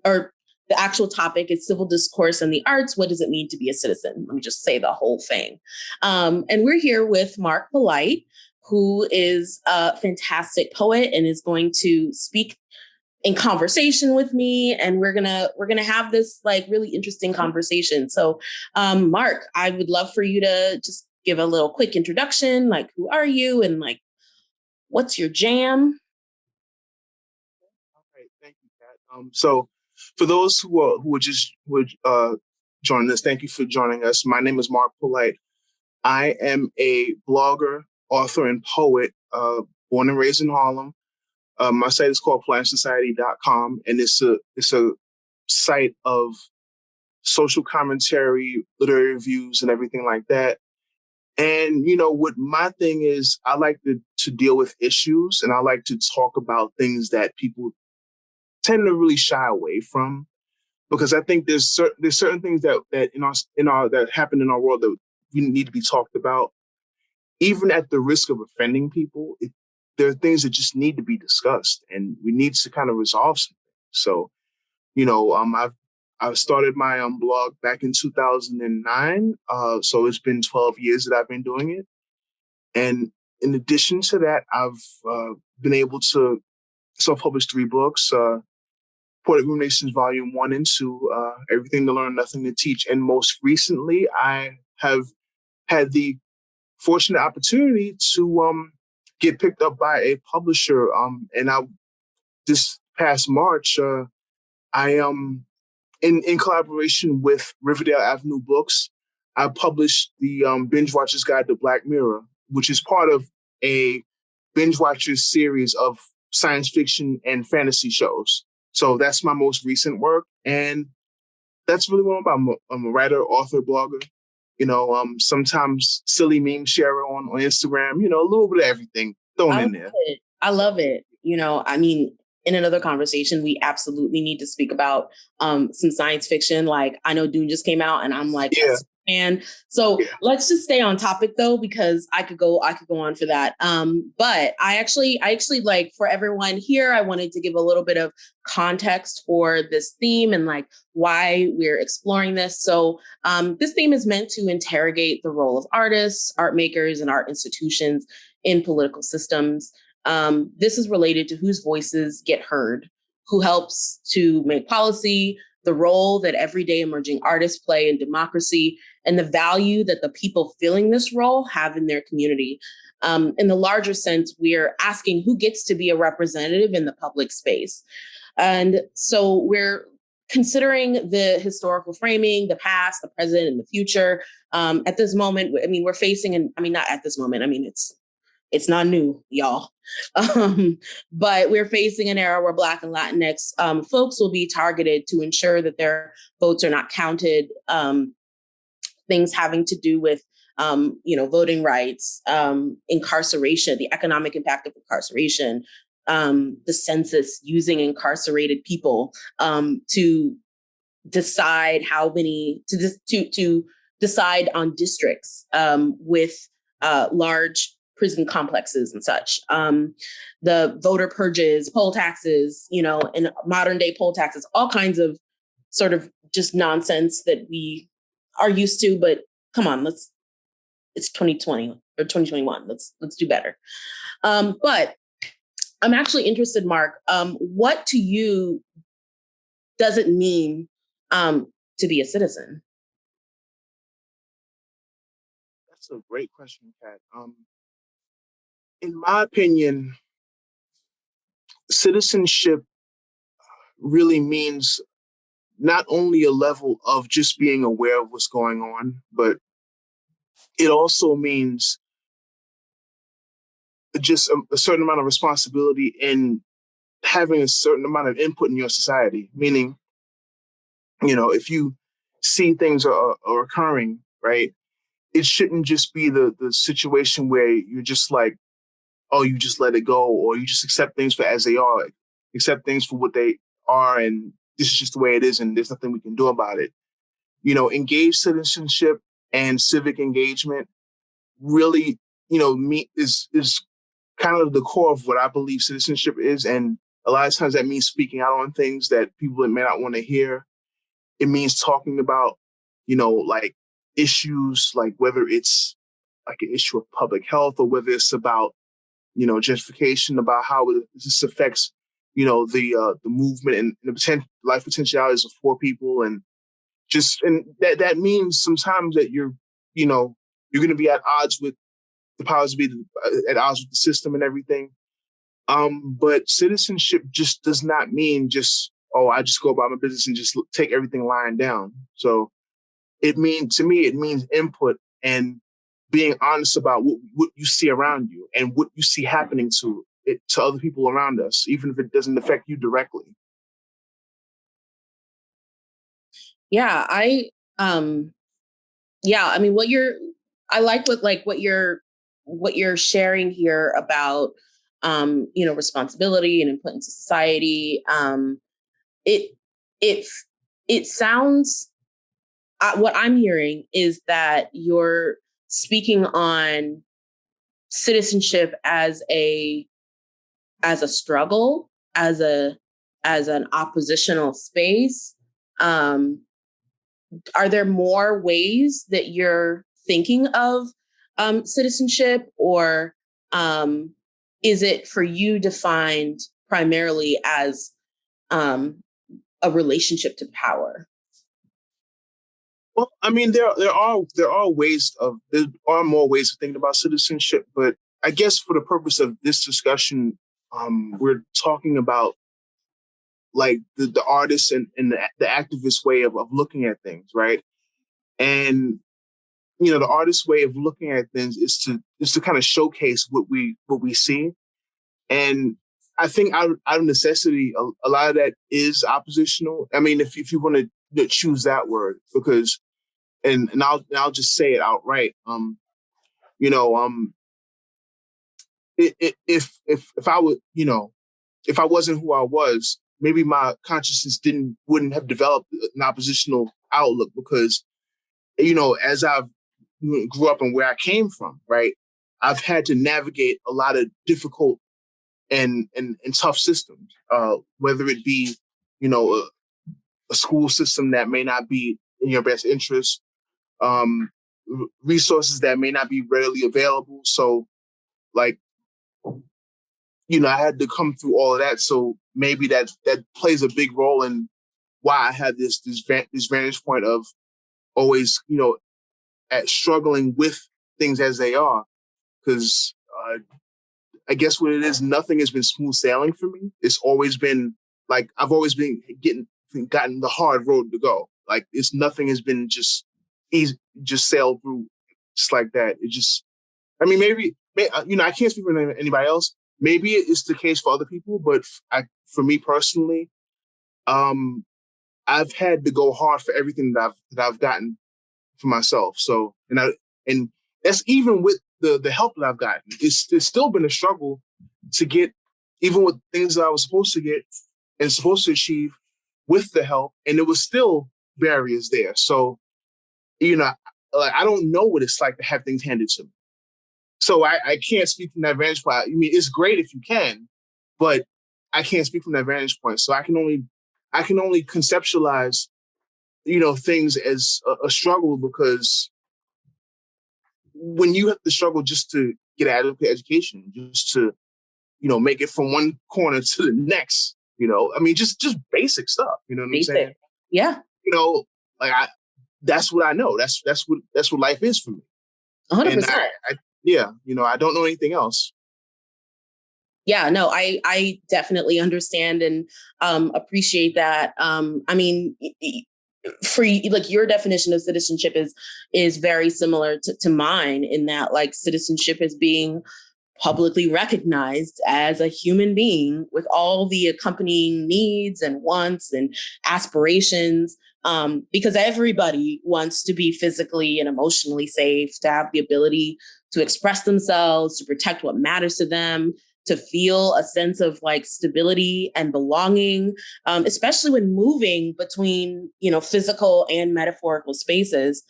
or the actual topic is civil discourse and the arts. What does it mean to be a citizen? Let me just say the whole thing. And we're here with Mark Polite, who is a fantastic poet and is going to speak in conversation with me, and we're gonna have this like really interesting conversation. So Mark, I would love for you to just give a little quick introduction, like who are you and like what's your jam? All right, thank you, Kat. So for those who would join us, thank you for joining us. My name is Mark Polite. I am a blogger, author, and poet, born and raised in Harlem. My site is called plansociety.com, and it's a site of social commentary, literary reviews, and everything like that. And what my thing is, I like to deal with issues, and I like to talk about things that people tend to really shy away from, because I think there's certain things that that happen in our world that we need to be talked about, even at the risk of offending people. There are things that just need to be discussed, and we need to kind of resolve something. So, I've started my blog back in 2009. So it's been 12 years that I've been doing it. And in addition to that, I've been able to self-publish 3 books, Poetic Ruminations Volume 1 and 2, Everything to Learn, Nothing to Teach. And most recently, I have had the fortunate opportunity to get picked up by a publisher. And this past March, I in collaboration with Riverdale Avenue Books, I published the Binge Watcher's Guide to Black Mirror, which is part of a Binge Watchers series of science fiction and fantasy shows. So that's my most recent work, and that's really what I'm about. I'm a writer, author, blogger. Sometimes silly meme sharer on Instagram. A little bit of everything thrown in there. I love it. I mean, in another conversation, we absolutely need to speak about some science fiction. Like, I know Dune just came out, and I'm like, yeah. And so let's just stay on topic though, because I could go on for that. But I actually like, for everyone here, I wanted to give a little bit of context for this theme and like why we're exploring this. So this theme is meant to interrogate the role of artists, art makers, and art institutions in political systems. This is related to whose voices get heard, who helps to make policy, the role that everyday emerging artists play in democracy, and the value that the people filling this role have in their community. In the larger sense, we're asking who gets to be a representative in the public space. And so we're considering the historical framing, the past, the present, and the future. At this moment, I mean, we're facing, not at this moment, it's not new, y'all. But we're facing an era where Black and Latinx folks will be targeted to ensure that their votes are not counted. Things having to do with, voting rights, incarceration, the economic impact of incarceration, the census using incarcerated people to decide how many, to decide on districts with large prison complexes and such. The voter purges, poll taxes, and modern day poll taxes, all kinds of sort of just nonsense that we are used to, but come on, it's 2020 or 2021. Let's do better. But I'm actually interested, Mark, what to you does it mean to be a citizen? That's a great question, Kat. In my opinion, citizenship really means not only a level of just being aware of what's going on, but it also means just a certain amount of responsibility in having a certain amount of input in your society. Meaning, if you see things are occurring, right, it shouldn't just be the situation where you're just like, oh, you just let it go, or you just accept things for as they are, accept things for what they are, and this is just the way it is, and there's nothing we can do about it. Engaged citizenship and civic engagement really, is kind of the core of what I believe citizenship is, and A lot of times that means speaking out on things that people may not want to hear. It means talking about, like issues, like whether it's like an issue of public health or whether it's about, gentrification, about how this affects, the movement and the life potentialities of poor people. And that means sometimes that you're going to be at odds with the powers to be, at odds with the system and everything. But citizenship just does not mean just, oh, I just go about my business and just take everything lying down. So to me, it means input and being honest about what you see around you and what you see happening to other people around us, even if it doesn't affect you directly. Yeah, I mean, I like what you're sharing here about, responsibility and input into society. It, it, it sounds, what I'm hearing is that you're speaking on citizenship as a struggle, as an oppositional space. Um, are there more ways that you're thinking of citizenship, or is it for you defined primarily as a relationship to power? Well, I mean, there are more ways of thinking about citizenship, but I guess for the purpose of this discussion, we're talking about like the artist and the activist way of looking at things, right? And the artist's way of looking at things is to kind of showcase what we see. And I think out of necessity, a lot of that is oppositional. I mean, if you want to choose that word, because and I'll just say it outright. You know, if I would, if I wasn't who I was, maybe my consciousness wouldn't have developed an oppositional outlook, because as I've grew up and where I came from, right, I've had to navigate a lot of difficult and tough systems, whether it be a school system that may not be in your best interest, um, resources that may not be readily available. So, like, I had to come through all of that. So maybe that plays a big role in why I had this vantage point of always, at struggling with things as they are. Because I guess what it is, nothing has been smooth sailing for me. It's always been like I've always been gotten the hard road to go. Like nothing has been just easy, just sailed through just like that. It just, I mean, I can't speak for anybody else. Maybe it's the case for other people, but for me personally, I've had to go hard for everything that I've gotten for myself. So, and that's even with the help that I've gotten. It's still been a struggle to get, even with things that I was supposed to get and supposed to achieve with the help, and there was still barriers there. So, like, I don't know what it's like to have things handed to me. So I can't speak from that vantage point. I mean, it's great if you can, but I can't speak from that vantage point. So I can only conceptualize, things as a struggle, because when you have to struggle just to get adequate education, just to, make it from one corner to the next, I mean, just basic stuff, you know what I'm saying? Yeah. Like that's what I know. That's what life is for me. 100%. And yeah, I don't know anything else. Yeah, no, I definitely understand and appreciate that. I mean, for like your definition of citizenship is very similar to mine, in that like citizenship is being publicly recognized as a human being with all the accompanying needs and wants and aspirations, because everybody wants to be physically and emotionally safe, to have the ability to express themselves, to protect what matters to them, to feel a sense of like stability and belonging, especially when moving between, physical and metaphorical spaces.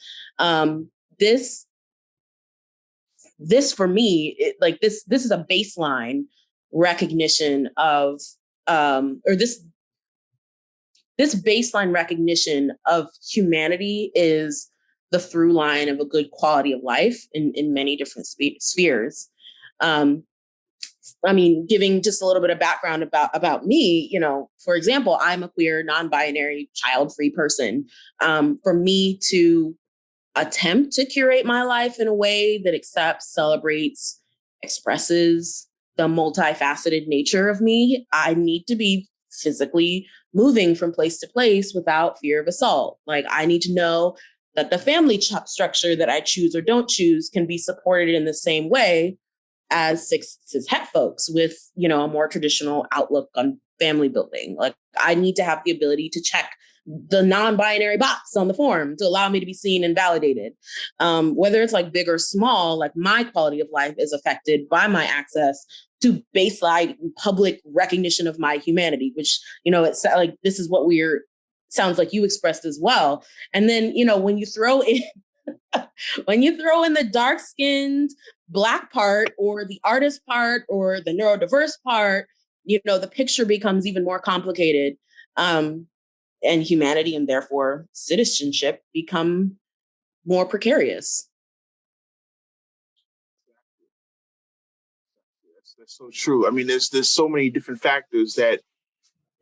This for me, this is a baseline recognition of or this baseline recognition of humanity is the through line of a good quality of life in many different spheres. I mean, giving just a little bit of background about me, you know, for example, I'm a queer, non-binary, child-free person. For me to attempt to curate my life in a way that accepts, celebrates, expresses the multifaceted nature of me, I need to be physically moving from place to place without fear of assault. Like, I need to know that the family structure that I choose or don't choose can be supported in the same way as cis het folks with, you know, a more traditional outlook on family building. Like, I need to have the ability to check the non-binary box on the form to allow me to be seen and validated. Whether it's like big or small, like my quality of life is affected by my access to baseline public recognition of my humanity, which, you know, it's like, this is what sounds like you expressed as well. And then, you know, when you throw in the dark-skinned Black part or the artist part or the neurodiverse part, you know, the picture becomes even more complicated. And humanity and therefore citizenship become more precarious. That's so true. I mean, there's so many different factors that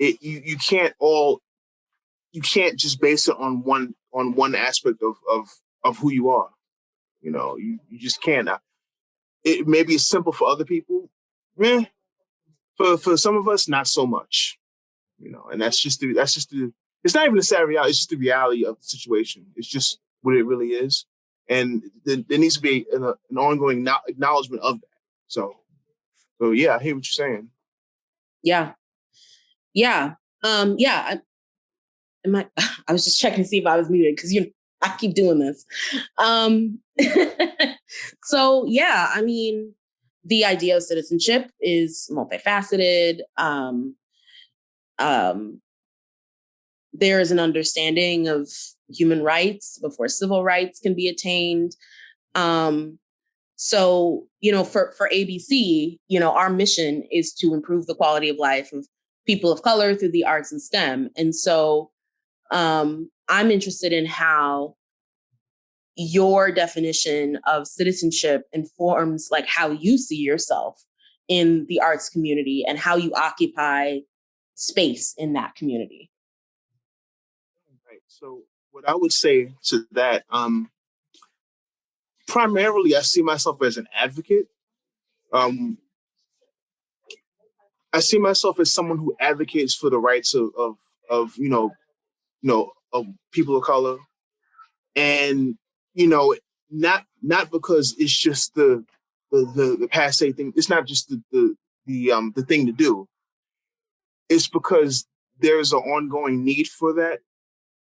you can't just base it on one aspect of who you are. You know, you just can't. It maybe it's simple for other people. For some of us, not so much. You know, and that's just the it's not even a sad reality, it's just the reality of the situation. It's just what it really is. And there needs to be an ongoing acknowledgement of that. So yeah, I hear what you're saying. Yeah. Yeah. I was just checking to see if I was muted because I keep doing this. So yeah, I mean, the idea of citizenship is multifaceted. There is an understanding of human rights before civil rights can be attained. So, you know, for ABC, you know, our mission is to improve the quality of life of people of color through the arts and STEM. And so I'm interested in how your definition of citizenship informs like how you see yourself in the arts community and how you occupy space in that community. Right. So what I would say to that, primarily I see myself as an advocate. I see myself as someone who advocates for the rights of of people of color, and you know, not because it's just the passe thing. It's not just the thing to do. It's because there's an ongoing need for that.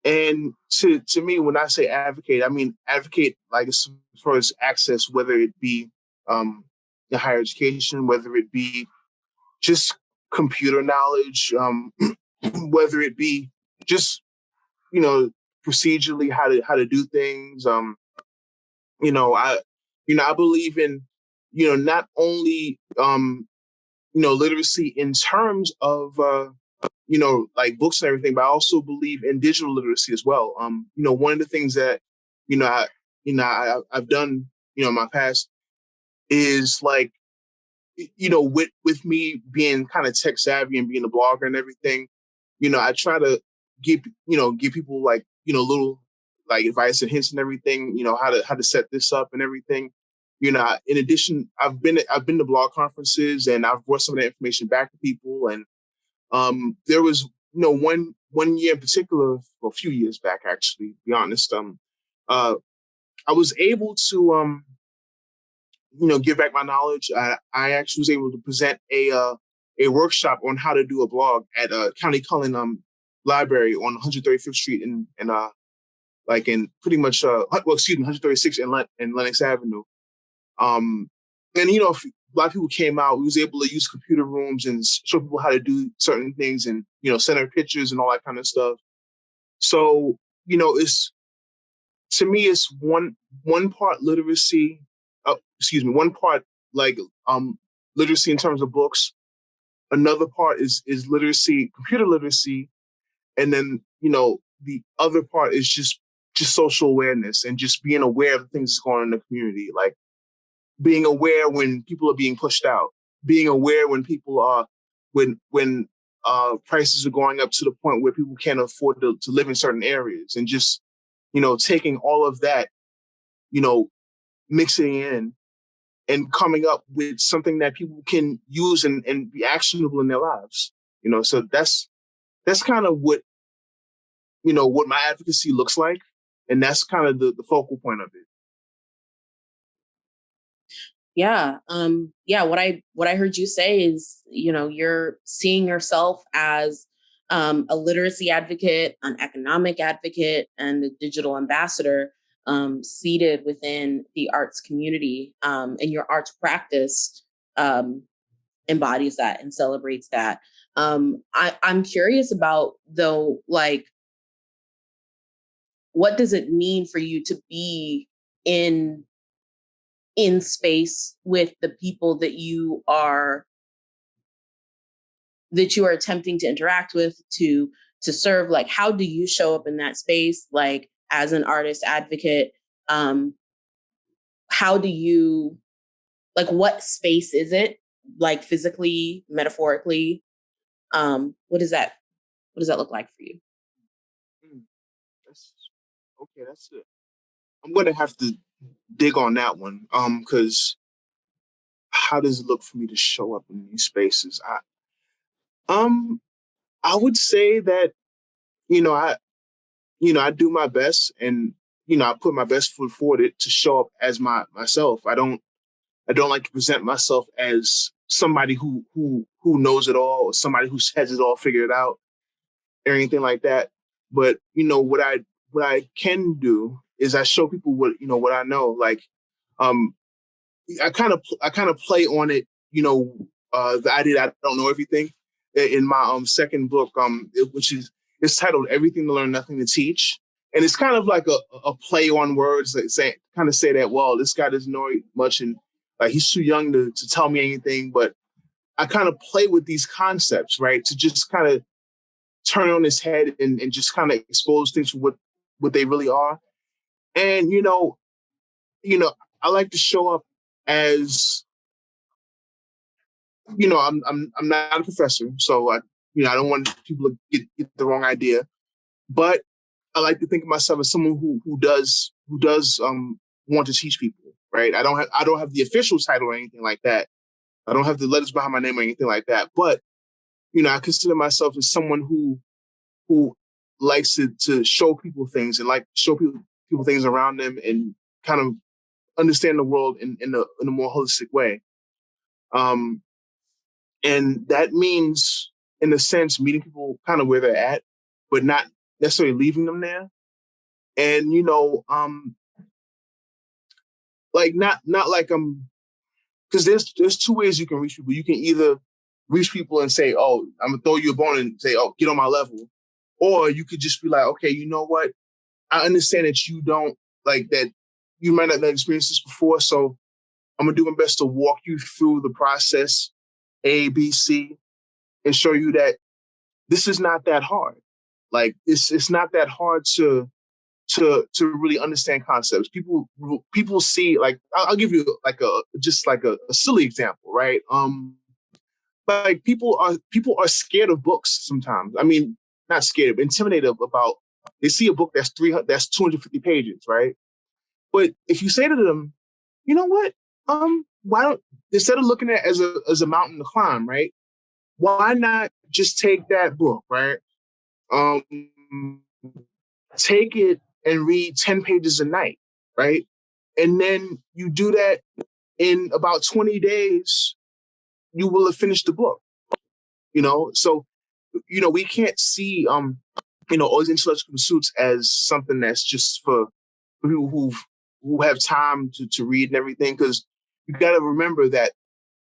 And to me, when I say advocate, I mean advocate like as far as access, whether it be the higher education, whether it be just computer knowledge, whether it be just, you know, procedurally how to do things. You know, I believe in, you know, not only literacy in terms of you know, like books and everything, but I also believe in digital literacy as well. You know, one of the things that, I've done, you know, in my past is like, you know, with me being kind of tech savvy and being a blogger and everything, you know, I try to give people like, you know, little like advice and hints and everything, you know, how to set this up and everything. You know, in addition, I've been to blog conferences and I've brought some of that information back to people. And there was, you know, one year in particular, well, a few years back, actually, to be honest, I was able to you know, give back my knowledge. I actually was able to present a workshop on how to do a blog at County Cullen Library on 135th Street in like in pretty much 136 in Lenox Avenue. And you know, a lot of people came out. We was able to use computer rooms and show people how to do certain things, and you know, send our pictures and all that kind of stuff. So you know, to me, it's one part literacy. One part like literacy in terms of books, Another part is literacy, computer literacy, and then the other part is just social awareness and just being aware of the things that's going on in the community, like being aware when people are being pushed out, being aware when people are when prices are going up to the point where people can't afford to live in certain areas, and just taking all of that, mixing in and coming up with something that people can use and be actionable in their lives. So that's kind of what my advocacy looks like. And that's kind of the focal point of it. Yeah. Yeah. What I heard you say is, you're seeing yourself as a literacy advocate, an economic advocate, and a digital ambassador, seated within the arts community, and your arts practice embodies that and celebrates that. I'm curious about, though, like, what does it mean for you to be in space with the people that you are attempting to interact with, to serve? Like, how do you show up in that space, like, as an artist advocate? How do you, like, what space is it, like, physically, metaphorically? What does that look like for you? That's okay. That's it. I'm gonna have to dig on that one. Because how does it look for me to show up in these spaces? I would say that I do my best, and I put my best foot forward to show up as myself. I don't like to present myself as somebody who knows it all, or somebody who has it all figured out, or anything like that. But what I can do is I show people what I know. Like, um, I kind of play on it. The idea that I don't know everything in my second book, which is it's titled "Everything to Learn, Nothing to Teach," and it's kind of like a play on words that say that, well, this guy doesn't know much, and like he's too young to tell me anything. But I kind of play with these concepts, right, to just kind of turn it on its head and just kind of expose things for what they really are. And I like to show up as I'm not a professor, so I don't want people to get the wrong idea. But I like to think of myself as someone who does want to teach people, right? I don't have the official title or anything like that. I don't have the letters behind my name or anything like that. But I consider myself as someone who likes to show people things, and like show people things around them, and kind of understand the world in a more holistic way. And that means, in a sense, meeting people kind of where they're at, but not necessarily leaving them there. And like not like because there's two ways you can reach people. You can either reach people and say, "Oh, I'm gonna throw you a bone," and say, "Oh, get on my level," or you could just be like, "Okay, you know what? I understand that you don't like that. You might not have experienced this before, so I'm gonna do my best to walk you through the process, A, B, C, and show you that this is not that hard. Like it's not that hard to really understand concepts. People see, like I'll give you like a silly example, right? Like people are scared of books sometimes. I mean, not scared, but intimidated about. They see a book that's 250 pages, right? But if you say to them, you know what, why don't, instead of looking at it as a mountain to climb, right? Why not just take that book, right? Um, Take it and read 10 pages a night, right? And then you do that in about 20 days, you will have finished the book, So, we can't see, all these intellectual pursuits as something that's just for people who have time to read and everything. Because you got to remember that,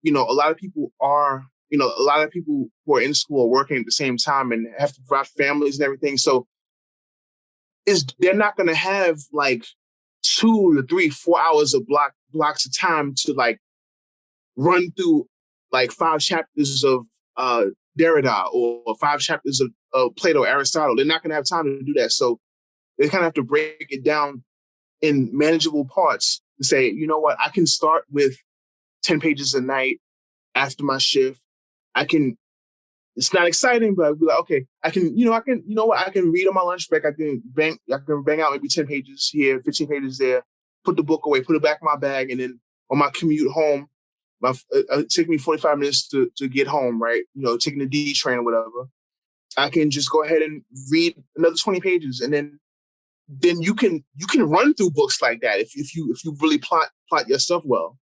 a lot of people who are in school are working at the same time and have to provide families and everything. So they're not going to have like 2 to 3, 4 hours of blocks of time to like run through like 5 chapters of Derrida or 5 chapters of Plato, Aristotle. They're not going to have time to do that. So they kind of have to break it down in manageable parts and say, you know what, I can start with 10 pages a night after my shift. I can, it's not exciting, but I'll be like, okay, I can, I can read on my lunch break. I can bang out maybe 10 pages here, 15 pages there, put the book away, put it back in my bag. And then on my commute home, it take me 45 minutes to get home, right? Taking the D train or whatever. I can just go ahead and read another 20 pages. And then you can run through books like that if you really plot your stuff well.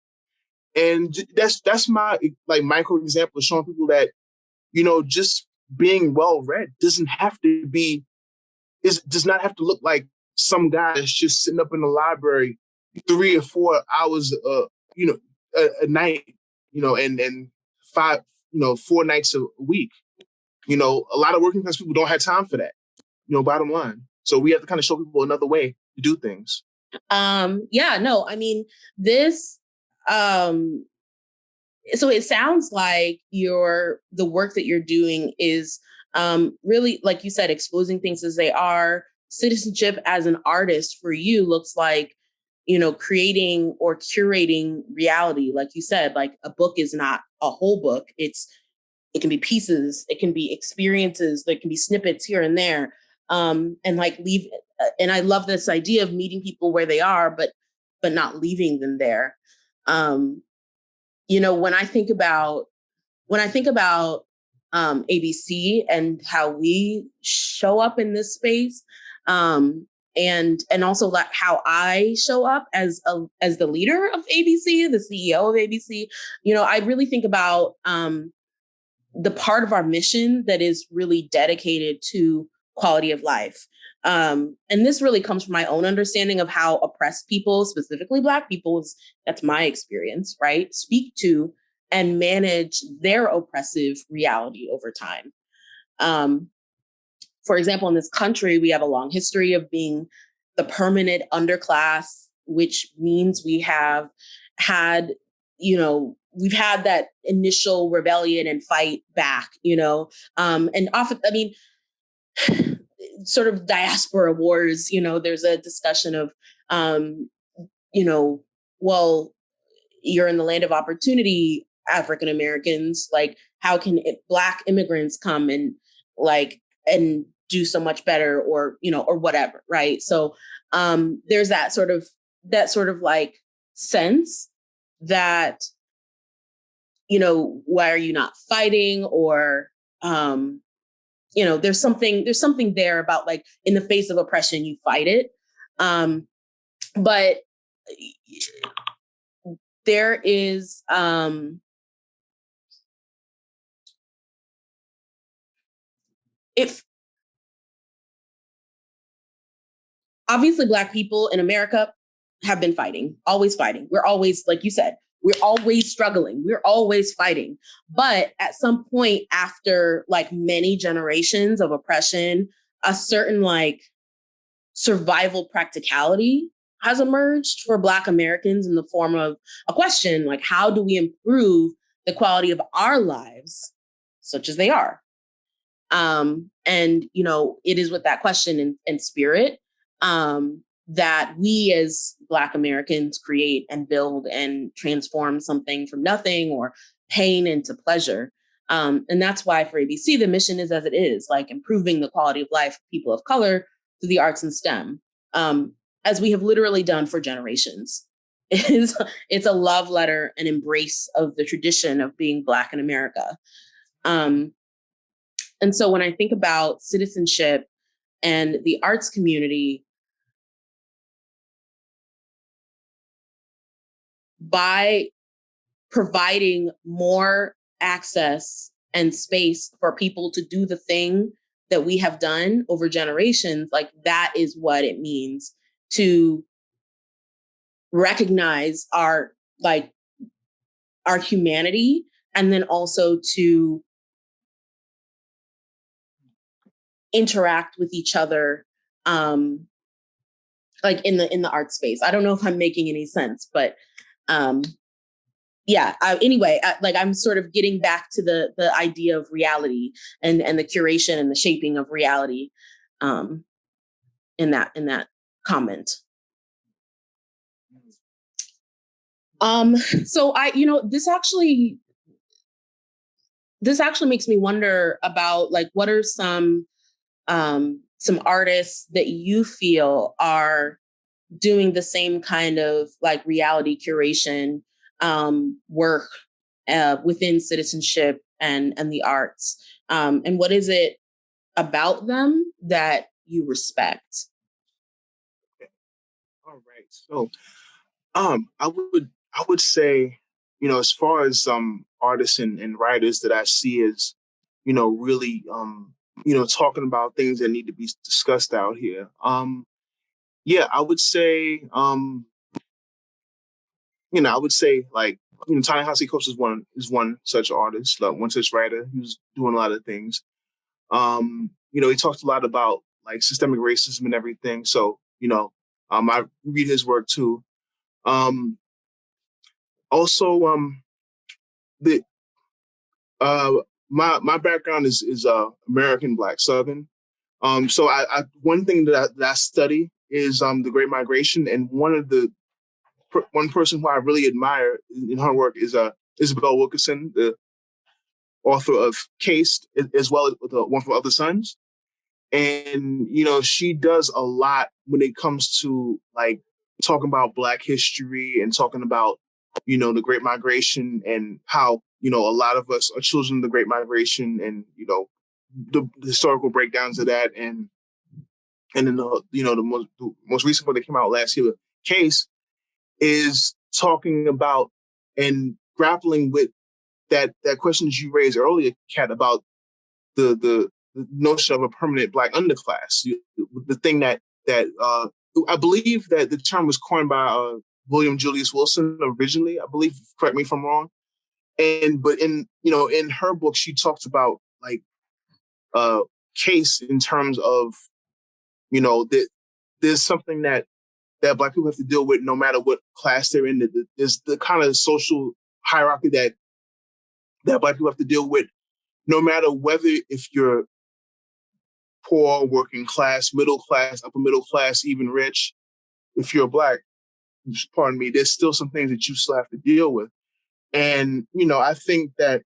And that's my like micro example of showing people that just being well read does not have to look like some guy that's just sitting up in the library 3 or 4 hours a night, and 4 nights a week. A lot of working class people don't have time for that. Bottom line. So we have to kind of show people another way to do things. Yeah, no, I mean, this, so it sounds like the work that you're doing is really, like you said, exposing things as they are. Citizenship as an artist for you looks like, creating or curating reality. Like you said, like a book is not a whole book. It can be pieces, it can be experiences, there can be snippets here and there. And I love this idea of meeting people where they are, but not leaving them there. When I think about ABC and how we show up in this space, and also like how I show up as the leader of ABC, the CEO of ABC, I really think about the part of our mission that is really dedicated to quality of life. And this really comes from my own understanding of how oppressed people, specifically Black people, that's my experience, right, speak to and manage their oppressive reality over time. For example, in this country, we have a long history of being the permanent underclass, which means we have had, we've had that initial rebellion and fight back, and often, I mean, sort of diaspora wars, there's a discussion of, well, you're in the land of opportunity, African Americans, like how can Black immigrants come and do so much better, or or whatever, right? So there's that sort of like sense that, why are you not fighting? Or there's something there about, like, in the face of oppression, you fight it. But there is if obviously Black people in America have been fighting, always fighting. We're always, like you said, we're always struggling. We're always fighting. But at some point, after like many generations of oppression, a certain like survival practicality has emerged for Black Americans in the form of a question, like, how do we improve the quality of our lives, such as they are? And, it is with that question and spirit that we as Black Americans create and build and transform something from nothing or pain into pleasure. And that's why for ABC, the mission is as it is, like improving the quality of life of people of color through the arts and STEM, as we have literally done for generations. It's a love letter, an embrace of the tradition of being Black in America. And so when I think about citizenship and the arts community, by providing more access and space for people to do the thing that we have done over generations, like that is what it means to recognize our humanity, and then also to interact with each other, like in the art space. I don't know if I'm making any sense, but I'm sort of getting back to the idea of reality and the curation and the shaping of reality in that comment. So this actually makes me wonder about like what are some artists that you feel are doing the same kind of like reality curation work within citizenship and the arts, and what is it about them that you respect? All right. So, I would say, as far as artists and writers that I see as, really talking about things that need to be discussed out here. Yeah, I would say like, Ta-Nehisi Coates is one such artist, like one such writer who's doing a lot of things. He talks a lot about like systemic racism and everything. So, I read his work too. Also, the uh my background is American Black Southern. So I one thing that I study is the Great Migration, and one person who I really admire in her work is Isabel Wilkerson, the author of Case, as well as the One from Other Sons. And she does a lot when it comes to like talking about Black history and talking about the Great Migration and how a lot of us are children of the Great Migration, and the historical breakdowns of that. And then the most recent one that came out last year, Case, is talking about and grappling with that questions you raised earlier, Kat, about the notion of a permanent Black underclass. The thing that I believe that the term was coined by William Julius Wilson originally. I believe. Correct me if I'm wrong. But in her book, she talks about like Case in terms of that there's something that Black people have to deal with no matter what class they're in. There's the kind of social hierarchy that Black people have to deal with, no matter whether if you're poor, working class, middle class, upper middle class, even rich. If you're Black, pardon me, there's still some things that you still have to deal with. And, I think that,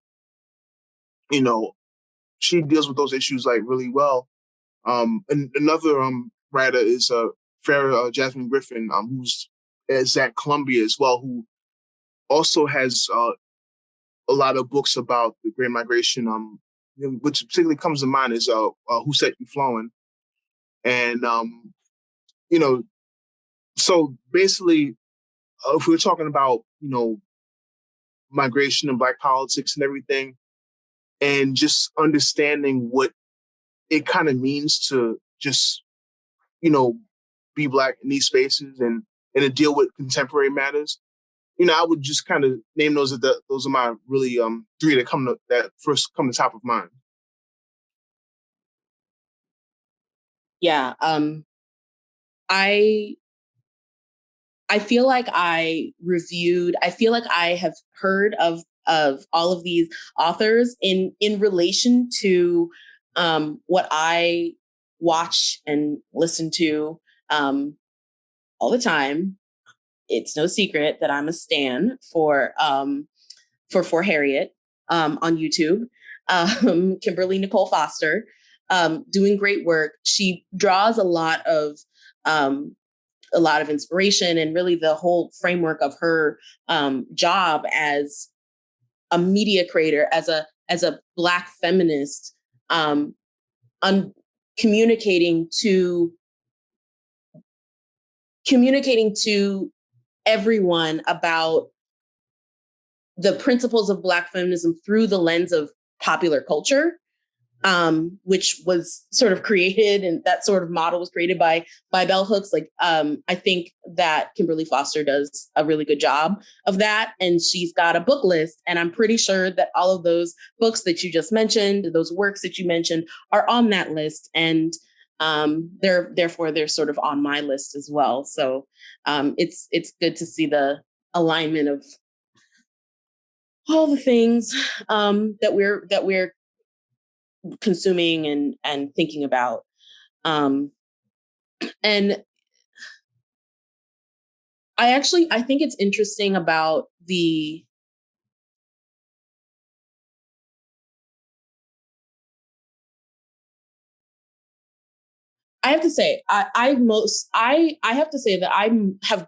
she deals with those issues like really well. And another writer is Farrah Jasmine Griffin, is at Columbia as well, who also has a lot of books about the Great Migration. Which particularly comes to mind is Who Set You Flowing. And so basically, if we're talking about migration and Black politics and everything, and just understanding what it kind of means to just you know be Black in these spaces and to deal with contemporary matters, I would just kind of name those are my really three that first come to top of mind. Yeah. I feel like I feel like I have heard of all of these authors in relation to what I watch and listen to all the time. It's no secret that I'm a stan for Harriet on YouTube. Kimberly Nicole Foster, doing great work. She draws um, a lot of inspiration and really the whole framework of her job as a media creator, as a Black feminist, um, communicating to everyone about the principles of Black feminism through the lens of popular culture, which was sort of created, and that sort of model was created by Bell Hooks. Like, I think that Kimberly Foster does a really good job of that, and she's got a book list, and I'm pretty sure that all of those books that you just mentioned, those works that you mentioned, are on that list, and they're sort of on my list as well. So it's good to see the alignment all the things that we're consuming and thinking about. And I think it's interesting about I have to say, I have to say that I have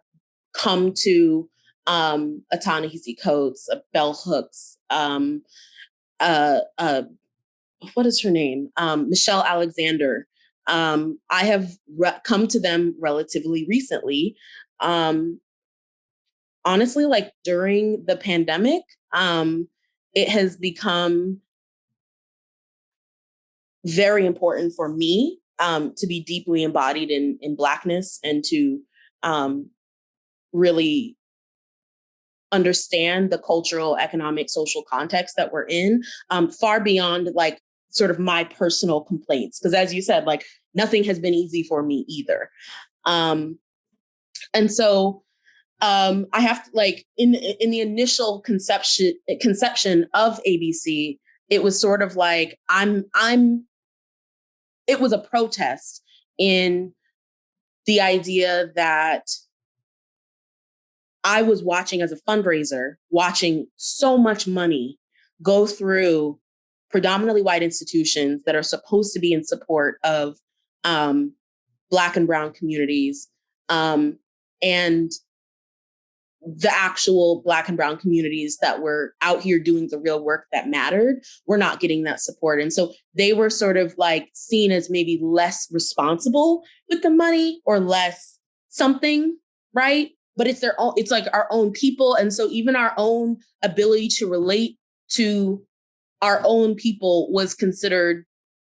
come to Ta-Nehisi Coates, Bell Hooks, uh, uh, what is her name? Michelle Alexander. I have come to them relatively recently. Honestly, like during the pandemic, it has become very important for me to be deeply embodied in Blackness and to really understand the cultural, economic, social context that we're in, far beyond like sort of my personal complaints. Because as you said, like nothing has been easy for me either. And so I have to like in the initial conception of ABC, it was sort of like it was a protest in the idea that I was watching as a fundraiser, watching so much money go through predominantly white institutions that are supposed to be in support of Black and Brown communities, and the actual Black and Brown communities that were out here doing the real work that mattered were not getting that support. And so they were sort of like seen as maybe less responsible with the money or less something, right? But it's their own, it's like our own people. And so even our own ability to relate to our own people was considered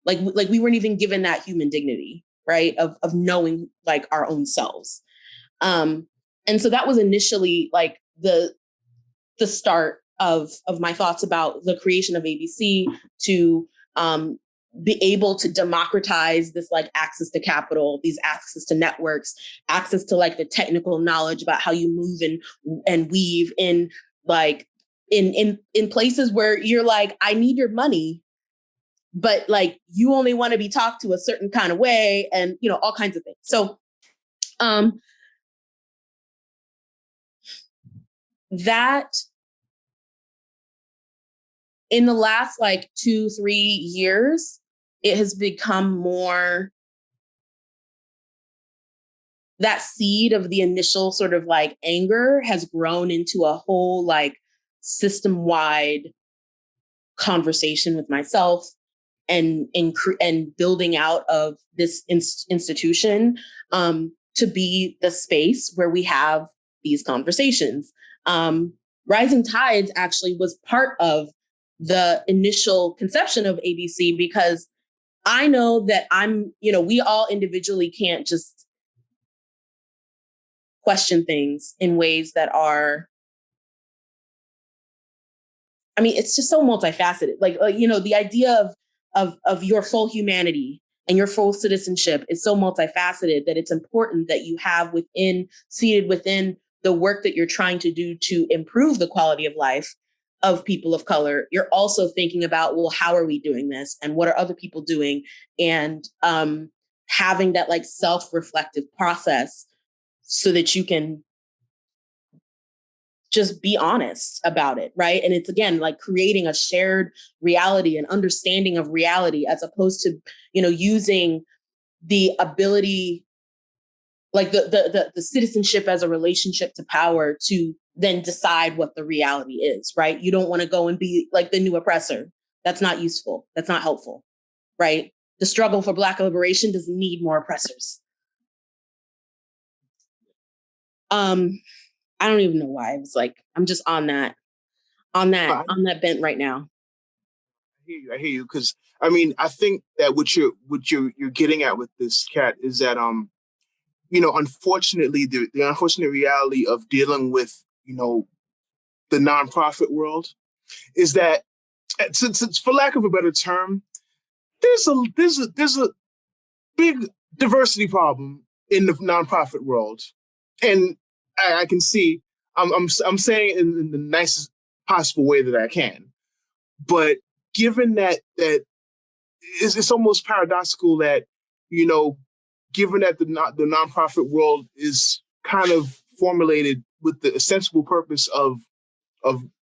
like we weren't even given that human dignity, right? Of knowing like our own selves. And so that was initially like the start of my thoughts about the creation of ABC to be able to democratize this like access to capital, these access to networks, access to like the technical knowledge about how you move and weave in like in places where you're like, I need your money, but like you only want to be talked to a certain kind of way, and you know, all kinds of things. So that in the last like 2-3 years, it has become more that seed of the initial sort of like anger has grown into a whole like system-wide conversation with myself and building out of this institution to be the space where we have these conversations. Rising Tides actually was part of the initial conception of ABC because I know that we all individually can't just question things in ways that are, I mean, it's just so multifaceted. Like the idea of your full humanity and your full citizenship is so multifaceted that it's important that you have seated within the work that you're trying to do to improve the quality of life of people of color. You're also thinking about, well, how are we doing this? And what are other people doing? And having that like self-reflective process so that you can just be honest about it, right? And it's again like creating a shared reality and understanding of reality as opposed to, using the ability, like the citizenship as a relationship to power to then decide what the reality is, right? You don't want to go and be like the new oppressor. That's not useful. That's not helpful, right? The struggle for Black liberation doesn't need more oppressors. I don't even know why. I was like, I'm just on that bent right now. I hear you. Because I mean, I think that what you're getting at with this, Cat, is that unfortunately, the unfortunate reality of dealing with the nonprofit world is that, since for lack of a better term, there's a big diversity problem in the nonprofit world, and I can see. I'm saying it in the nicest possible way that I can. But given that it's almost paradoxical that, given that the nonprofit world is kind of formulated with the sensible purpose of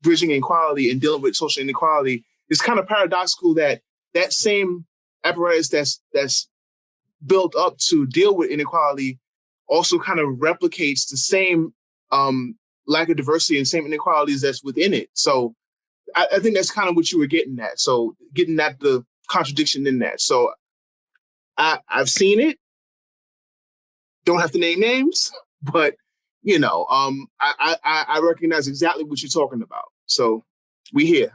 bridging inequality and dealing with social inequality, it's kind of paradoxical that that same apparatus that's built up to deal with inequality also kind of replicates the same lack of diversity and same inequalities that's within it. So I think that's kind of what you were getting at. So getting at the contradiction in that. So I've seen it. Don't have to name names, but I recognize exactly what you're talking about. So we here.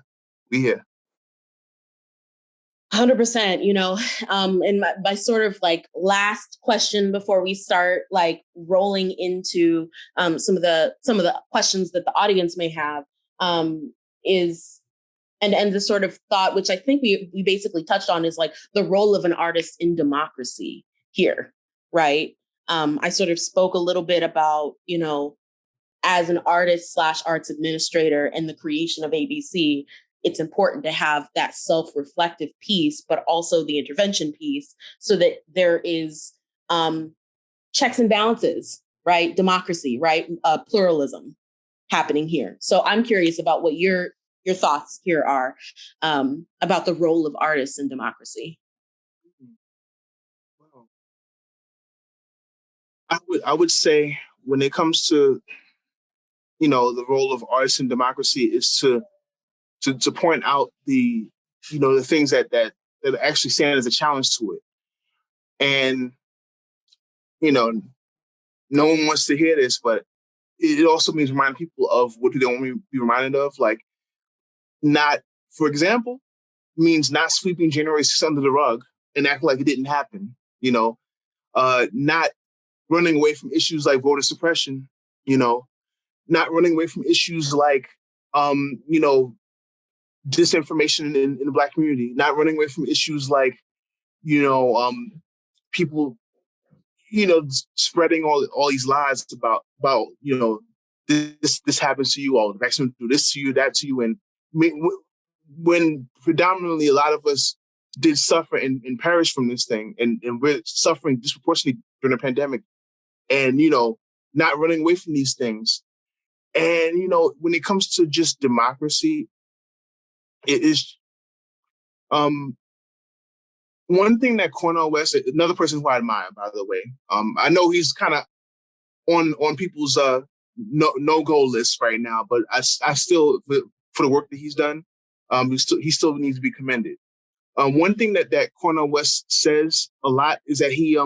100%, and my sort of like last question before we start like rolling into some of the questions that the audience may have is and the sort of thought, which I think we basically touched on, is like the role of an artist in democracy here, right? I sort of spoke a little bit about, as an artist / arts administrator and the creation of ABC, it's important to have that self-reflective piece, but also the intervention piece, so that there is checks and balances, right? Democracy, right? Pluralism happening here. So I'm curious about what your thoughts here are about the role of artists in democracy. Well, I would say when it comes to the role of artists in democracy is to point out the things that actually stand as a challenge to it. And no one wants to hear this, but it also means reminding people of what they don't want to be reminded of. Like, not, for example, means not sweeping January 6th under the rug and acting like it didn't happen. Not running away from issues like voter suppression. Not running away from issues like disinformation in the Black community. Not running away from issues like people spreading all these lies about this happens to you, all the vaccine do this to you, that to you. And when predominantly a lot of us did suffer and perish from this thing, and we're suffering disproportionately during the pandemic, and not running away from these things. And when it comes to just democracy, it is one thing that Cornel West, another person who I admire, by the way. I know he's kind of on people's no-go list right now, but I still, for the work that he's done, he still needs to be commended. One thing that Cornel West says a lot is that he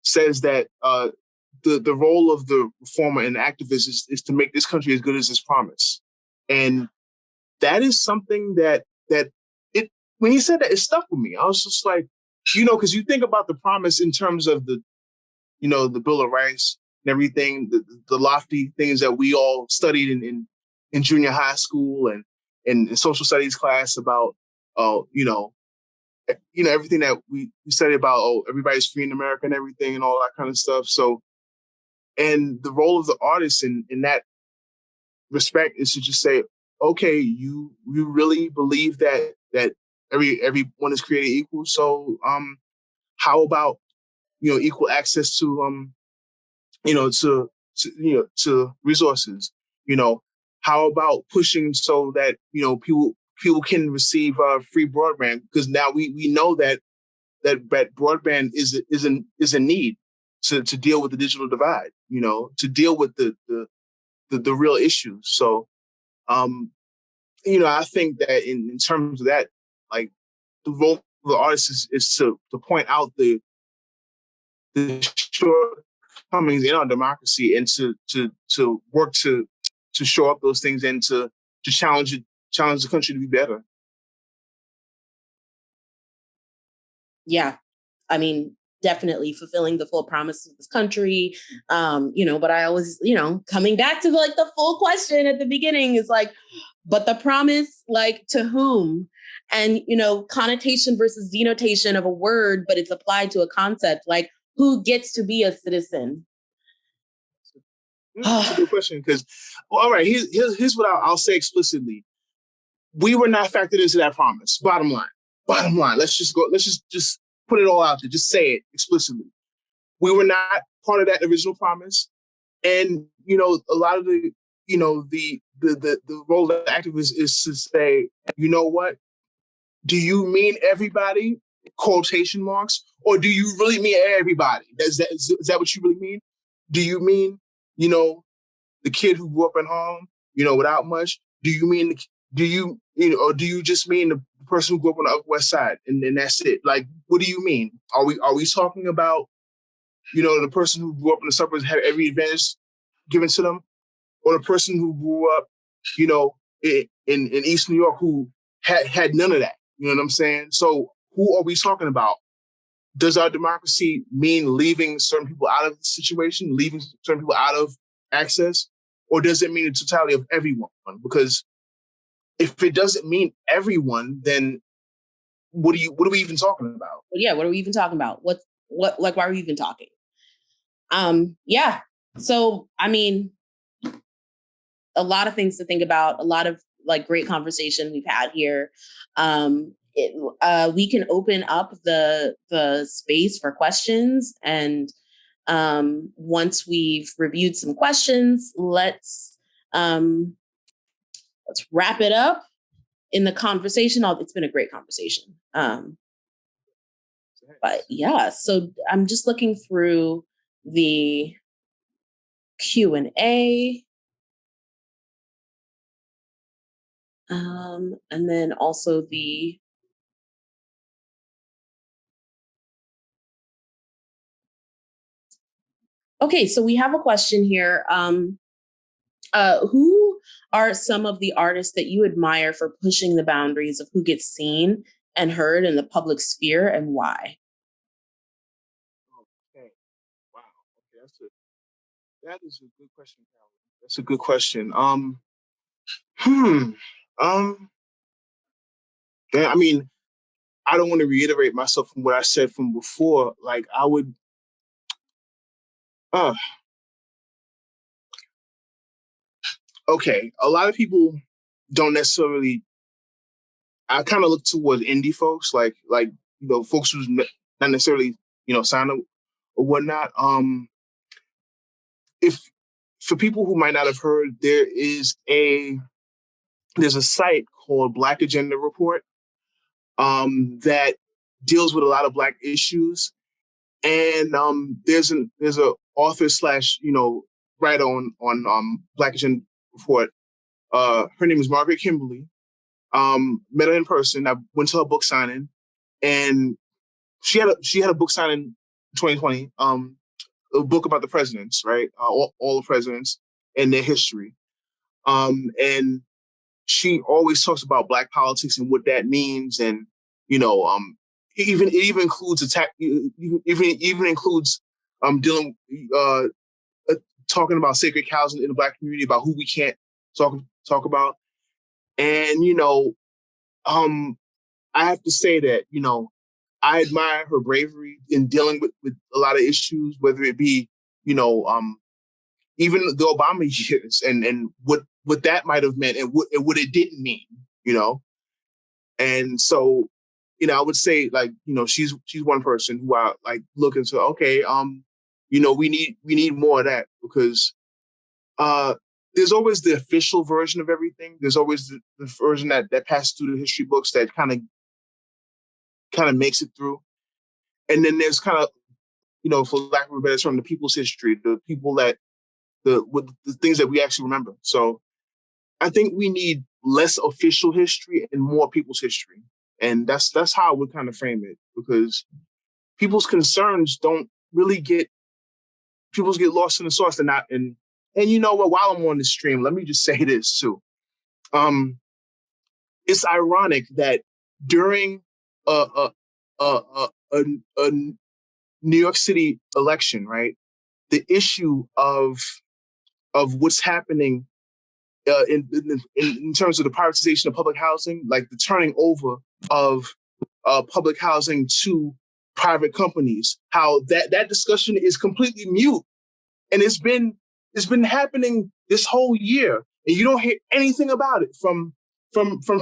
says that the role of the reformer and the activist is to make this country as good as its promise. And that is something that when he said that, it stuck with me. I was just like, because you think about the promise in terms of the Bill of Rights and everything, the lofty things that we all studied in junior high school and in social studies class about, everything that we studied about, everybody's free in America and everything and all that kind of stuff. So, and the role of the artist in that respect is to just say, okay, you really believe that everyone is created equal. So how about equal access to to resources? How about pushing so that people can receive free broadband, because now we know that broadband is a need to deal with the digital divide, to deal with the real issues. So I think that in terms of that, like, the role of the artist is to point out the shortcomings in our democracy and to work to show up those things and to challenge the country to be better. Yeah, I mean, definitely fulfilling the full promise of this country. But I always, coming back to the full question at the beginning is like, but the promise, like, to whom? And, connotation versus denotation of a word, but it's applied to a concept, like, who gets to be a citizen? That's a good question because, well, all right, here's what I'll say explicitly. We were not factored into that promise. Bottom line. Bottom line. Let's just go. Let's just put it all out there. Just say it explicitly. We were not part of that original promise. And a lot of the the role of the activist is to say, you know what? Do you mean everybody? Quotation marks, or do you really mean everybody? Is that what you really mean? Do you mean the kid who grew up in Harlem, without much? Do you mean or do you just mean the person who grew up on the Upper West Side and that's it? Like, what do you mean? Are we talking about the person who grew up in the suburbs had every advantage given to them, or the person who grew up, in East New York who had none of that? You know what I'm saying? So who are we talking about? Does our democracy mean leaving certain people out of the situation, leaving certain people out of access, or does it mean the totality of everyone? Because if it doesn't mean everyone, then what are we even talking about? Yeah, what are we even talking about? What like, why are we even talking? Yeah. So, I mean, a lot of things to think about, a lot of like great conversation we've had here. We can open up the space for questions, and once we've reviewed some questions, let's wrap it up in the conversation. It's been a great conversation. But yeah, so I'm just looking through the Q&A. And then also the okay, so we have a question here. Who are some of the artists that you admire for pushing the boundaries of who gets seen and heard in the public sphere, and why? Okay. Wow. Okay, that is a good question, Carol. That's a good question. Yeah, I mean, I don't want to reiterate myself from what I said from before. Like, I would, uh, okay, a lot of people don't necessarily. I kind of look towards indie folks, like folks who's not necessarily signed up or whatnot. If for people who might not have heard, there's a site called Black Agenda Report that deals with a lot of Black issues, and there's a author slash writer on Black Agenda Report. Her name is Margaret Kimberly. Met her in person. I went to her book signing, and she had a book signing in 2020. A book about the presidents, right? All the presidents and their history. And she always talks about Black politics and what that means, and it even includes even includes dealing talking about sacred cows in the Black community, about who we can't talk about. And I have to say that I admire her bravery in dealing with a lot of issues, whether it be even the Obama years and what that might have meant and what it didn't mean, And so, I would say like, she's one person who I like look into, okay, we need more of that, because there's always the official version of everything. There's always the version that passes through the history books that kind of makes it through. And then there's kind of, for lack of a better term, the people's history, the people that with the things that we actually remember. So I think we need less official history and more people's history. And that's how I would kind of frame it, because people's concerns don't really get lost in the sauce. They're not. And you know what, while I'm on the stream, let me just say this too. It's ironic that during a New York City election, right, the issue of what's happening in terms of the privatization of public housing, like the turning over of public housing to private companies, how that discussion is completely mute. And it's been It's been happening this whole year, and you don't hear anything about it from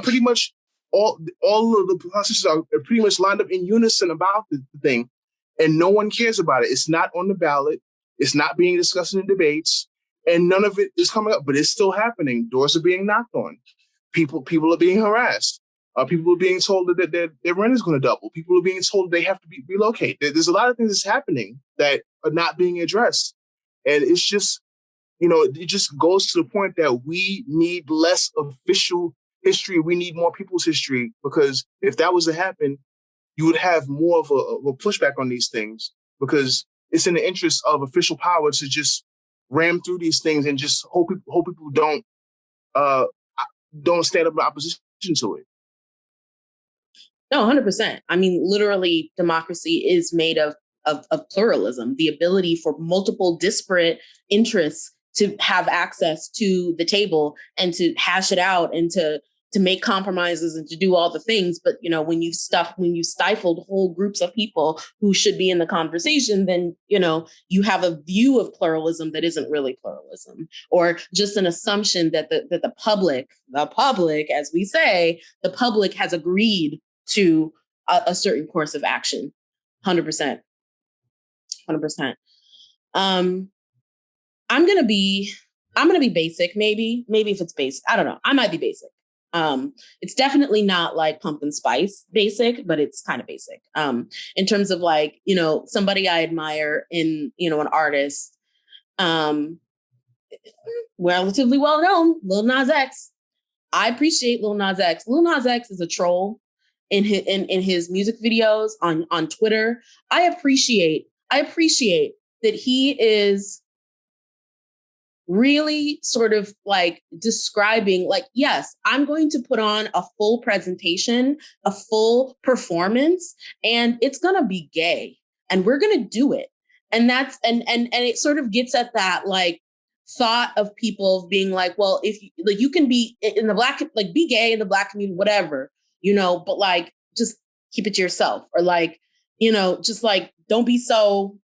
pretty much all of the processes are pretty much lined up in unison about the thing, and no one cares about it. It's not on the ballot. It's not being discussed in debates, and none of it is coming up. But it's still happening. Doors are being knocked on. People are being harassed. People are being told that their rent is going to double. People are being told they have to be relocated. There's a lot of things that's happening that are not being addressed, and it's just, it just goes to the point that we need less official history. We need more people's history, because if that was to happen, you would have more of a pushback on these things, because it's in the interest of official power to just ram through these things and just hope people don't stand up in opposition to it. No, 100%. I mean, literally, democracy is made of pluralism, the ability for multiple disparate interests to have access to the table and to hash it out and to make compromises and to do all the things. But, when you stifled whole groups of people who should be in the conversation, then, you have a view of pluralism that isn't really pluralism, or just an assumption that the public, as we say, the public has agreed to a certain course of action. 100%. 100%. I'm gonna be basic, maybe if it's basic. I don't know. I might be basic. It's definitely not like pumpkin spice basic, but it's kind of basic. In terms of like, somebody I admire in, an artist, relatively well known, Lil Nas X. I appreciate Lil Nas X. Lil Nas X is a troll in his music videos on Twitter. I appreciate that he is really sort of like describing, like, yes, I'm going to put on a full presentation, a full performance, and it's going to be gay, and we're going to do it. And that's, and it sort of gets at that, like, thought of people being like, well, if you, like, you can be in the Black, like, be gay in the Black community, whatever, but like, just keep it to yourself, or like, just like, don't be so,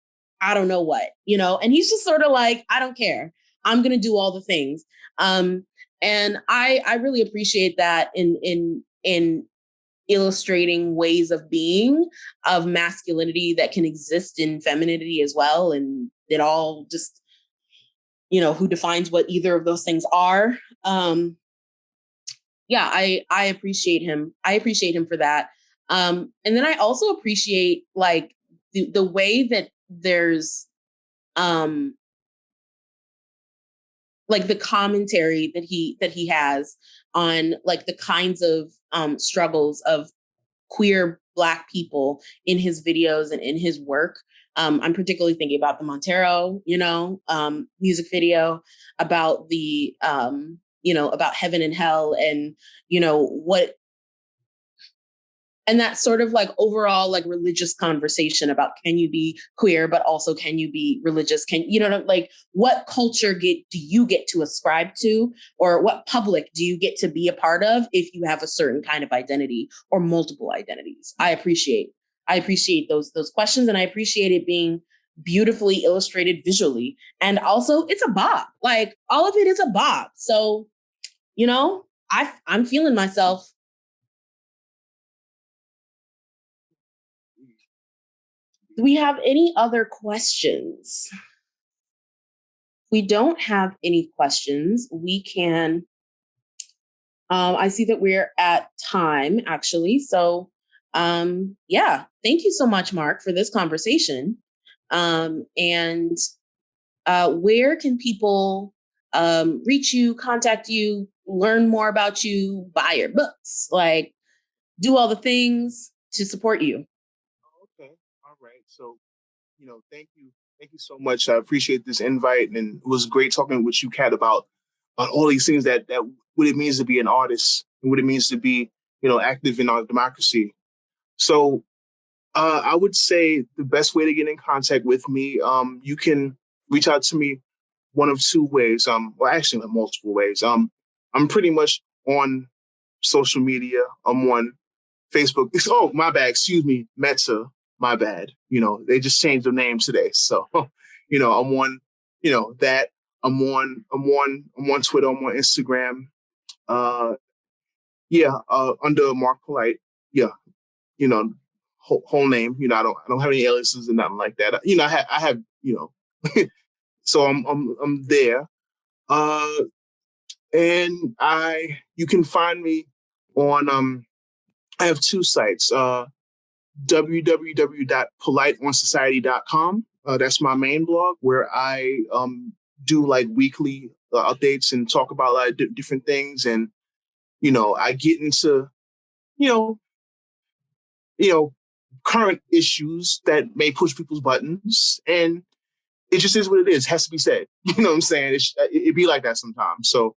I don't know what, and he's just sort of like, I don't care. I'm going to do all the things. And I really appreciate that in illustrating ways of being, of masculinity that can exist in femininity as well. And it all just, who defines what either of those things are. Yeah, I appreciate him. I appreciate him for that. And then I also appreciate like the way that there's, like the commentary that he has on like the kinds of struggles of queer Black people in his videos and in his work. I'm particularly thinking about the Montero, music video about the, about heaven and hell, and, and that sort of like overall like religious conversation about, can you be queer, but also can you be religious? Like what culture do you get to ascribe to, or what public do you get to be a part of if you have a certain kind of identity or multiple identities? I appreciate those questions, and I appreciate it being beautifully illustrated visually. And also it's a bop, like all of it is a bop. So, I'm feeling myself. Do we have any other questions? If we don't have any questions, we can, I see that we're at time actually. So yeah, thank you so much, Mark, for this conversation. And where can people reach you, contact you, learn more about you, buy your books, like do all the things to support you? Okay. All right. So, thank you. Thank you so much. I appreciate this invite, and it was great talking with you, Kat, about all these things that what it means to be an artist and what it means to be, active in our democracy. So I would say the best way to get in contact with me, you can reach out to me one of two ways. Well, actually, multiple ways. I'm pretty much on social media. I'm on Facebook. Oh, my bad. Excuse me, Meta. My bad. They just changed the name today. So, I'm on, that. I'm on Twitter. I'm on Instagram. Under Mark Polite. Yeah, you know, whole name. I don't have any aliases and nothing like that. I have so I'm there. And you can find me on I have two sites. www.politeonsociety.com. That's my main blog where I do like weekly updates and talk about a lot of different things. And, I get into, you know, current issues that may push people's buttons. And it just is what it is. It has to be said. You know what I'm saying? It be like that sometimes. So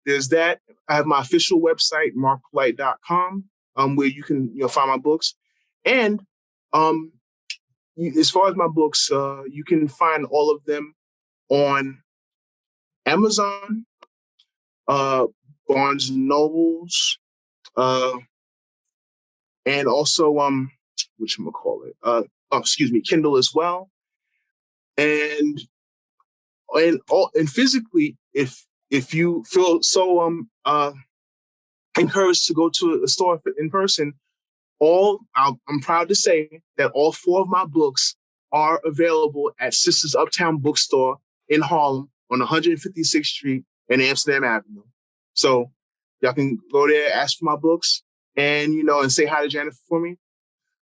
there's that. I have my official website, markpolite.com, where you can find my books. And as far as my books, you can find all of them on Amazon, Barnes and Nobles, and also Kindle as well. And physically, if you feel so encouraged to go to a store in person, I'm proud to say that all 4 of my books are available at Sisters Uptown Bookstore in Harlem on 156th Street and Amsterdam Avenue. So y'all can go there, ask for my books, and and say hi to Jennifer for me.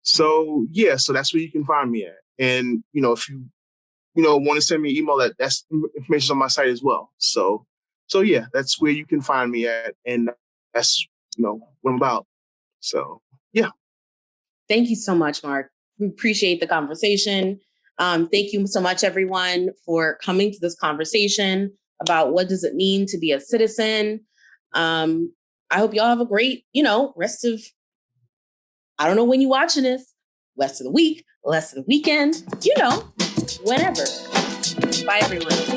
So so that's where you can find me at. And if you want to send me an email, that's information on my site as well. So yeah, that's where you can find me at, and that's what I'm about. So yeah. Thank you so much, Mark. We appreciate the conversation. Thank you so much, everyone, for coming to this conversation about what does it mean to be a citizen. I hope y'all have a great, rest of, I don't know when you're watching this, rest of the week, rest of the weekend, whenever. Bye, everyone.